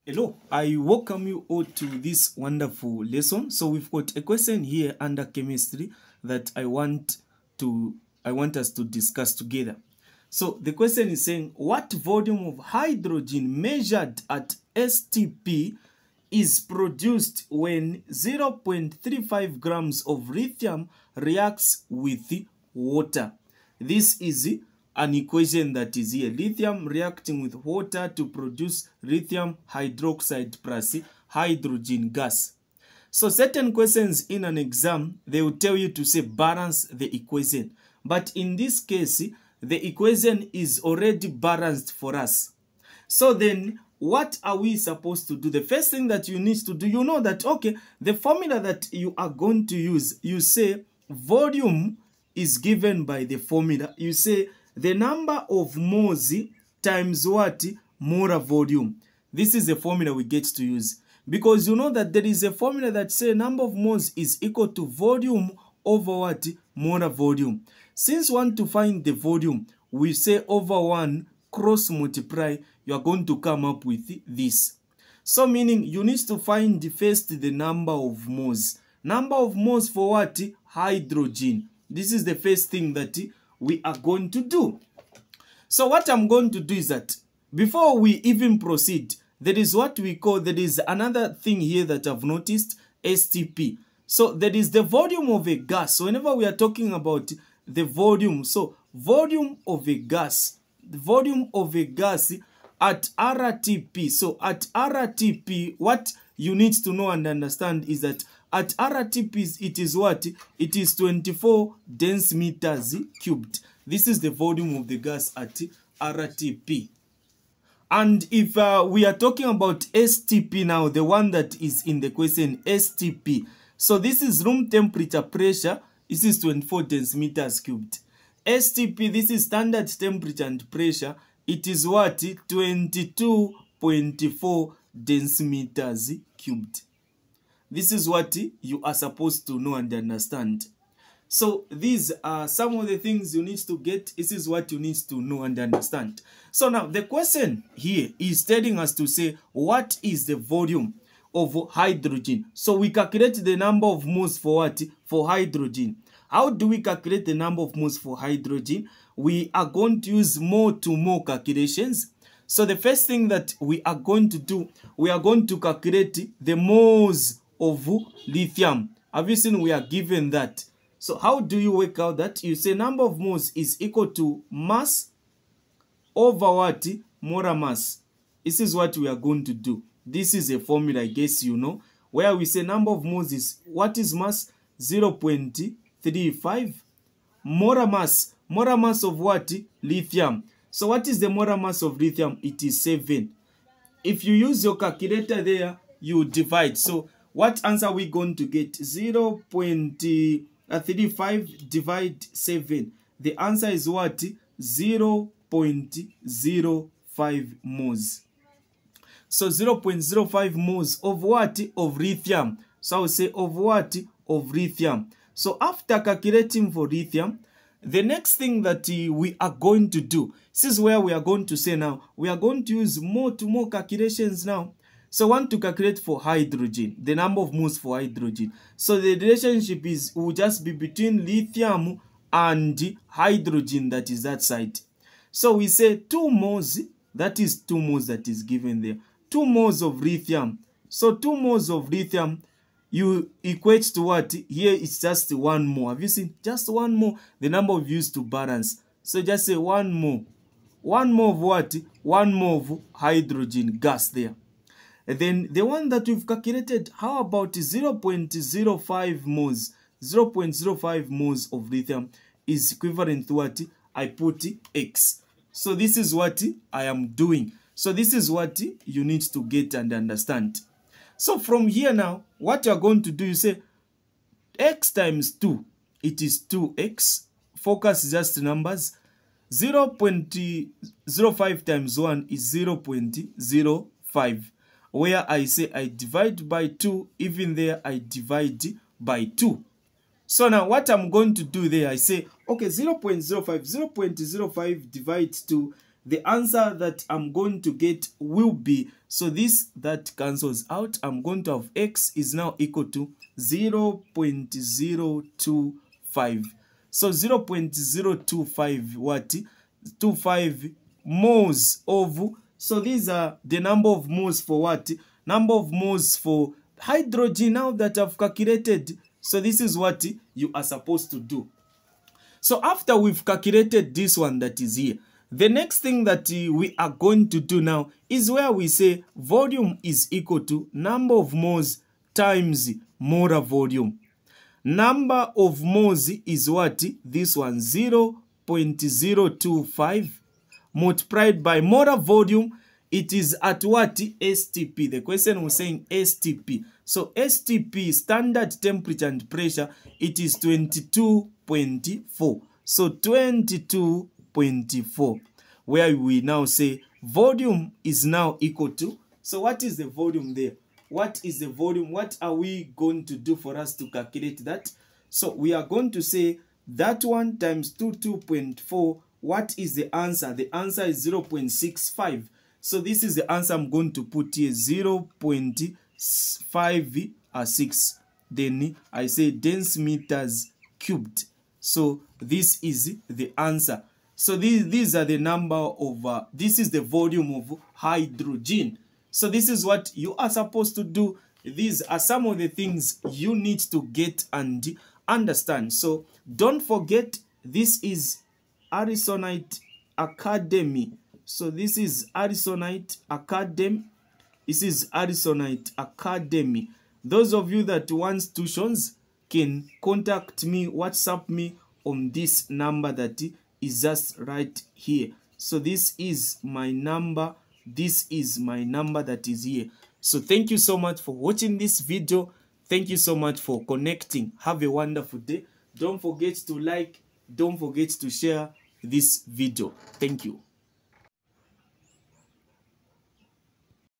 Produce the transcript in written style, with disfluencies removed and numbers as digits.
Hello, I welcome you all to this wonderful lesson. So we've got a question here under chemistry that I want us to discuss together. So the question is saying, what volume of hydrogen measured at STP is produced when 0.35 grams of lithium reacts with water? This is an equation that is here. Lithium reacting with water to produce lithium hydroxide plus hydrogen gas. So certain questions in an exam, they will tell you to say balance the equation. But in this case, the equation is already balanced for us. So then, what are we supposed to do? The first thing that you need to do, you know that, okay, the formula that you are going to use, you say volume is given by the formula. You say the number of moles times what? Molar volume. This is the formula we get to use. Because you know that there is a formula that says number of moles is equal to volume over what? Molar volume. Since we want to find the volume, we say over 1 cross multiply, you are going to come up with this. So meaning you need to find first the number of moles. Number of moles for what? Hydrogen. This is the first thing that we are going to do. So what I'm going to do is that before we even proceed, there is what we call, there is another thing here that I've noticed, STP. So there is the volume of a gas. So whenever we are talking about the volume, so volume of a gas, the volume of a gas at RTP. So at RTP, what you need to know and understand is that at RTP, it is what? It is 24 dense meters cubed. This is the volume of the gas at RTP. And if we are talking about STP now, the one that is in the question, STP. So this is room temperature pressure. This is 24 dense meters cubed. STP, this is standard temperature and pressure. It is what? 22.4 dense meters cubed. This is what you are supposed to know and understand. So these are some of the things you need to get. This is what you need to know and understand. So now the question here is telling us to say, what is the volume of hydrogen? So we calculate the number of moles for what? For hydrogen. How do we calculate the number of moles for hydrogen? We are going to use mole to mole calculations. So the first thing that we are going to do, we are going to calculate the moles of lithium. Have you seen we are given that? So how do you work out that? You say number of moles is equal to mass over what? Molar mass. This is what we are going to do. This is a formula, I guess you know, where we say number of moles is, what is mass? 0.35. Molar mass. Molar mass of what? Lithium. So what is the molar mass of lithium? It is 7. If you use your calculator there, you divide. So what answer are we going to get? 0.35 divide 7. The answer is what? 0.05 moles. So 0.05 moles of what? Of lithium. So I will say of what? Of lithium. So after calculating for lithium, the next thing that we are going to do, this is where we are going to say now, we are going to use more to more calculations now. So I want to calculate for hydrogen, the number of moles for hydrogen. So the relationship will just be between lithium and hydrogen, that is that side. So we say 2 moles, that is 2 moles that is given there. 2 moles of lithium. So 2 moles of lithium, you equate to what? Here it's just 1 mole. Have you seen? Just 1 mole. The number of used to balance. So just say 1 mole. 1 mole of what? 1 mole of hydrogen gas there. And then the one that we've calculated, how about 0.05 moles? 0.05 moles of lithium is equivalent to what? I put X. So this is what I am doing. So this is what you need to get and understand. So from here now, what you're going to do, you say X times 2. It is 2X. Focus just numbers. 0.05 times 1 is 0.05. Where I say I divide by 2, even there I divide by 2. So now what I'm going to do there, I say, okay, 0.05 divide 2 the answer that I'm going to get will be, so this that cancels out, I'm going to have x is now equal to 0.025. So 0.025 what? 25 moles of, so these are the number of moles for what? Number of moles for hydrogen now that I've calculated. So this is what you are supposed to do. So after we've calculated this one that is here, the next thing that we are going to do now is where we say volume is equal to number of moles times molar volume. Number of moles is what? This one, 0.025 multiplied by molar volume. It is at what? STP. The question was saying STP. So STP, standard temperature and pressure, it is 22.4. So 22.4. Where we now say volume is now equal to, so what is the volume there? What is the volume? What are we going to do for us to calculate that? So we are going to say that one times 22.4. What is the answer? The answer is 0.65. So this is the answer I'm going to put here, 0.56. Then I say dense meters cubed. So this is the answer. So these are the number of, this is the volume of hydrogen. So this is what you are supposed to do. These are some of the things you need to get and understand. So don't forget, this is Arisonite Academy. So this is Arisonite Academy. This is Arisonite Academy. Those of you that want tuitions can contact me, WhatsApp me on this number that is just right here. So this is my number. This is my number that is here. So thank you so much for watching this video. Thank you so much for connecting. Have a wonderful day. Don't forget to like, don't forget to share this video. Thank you.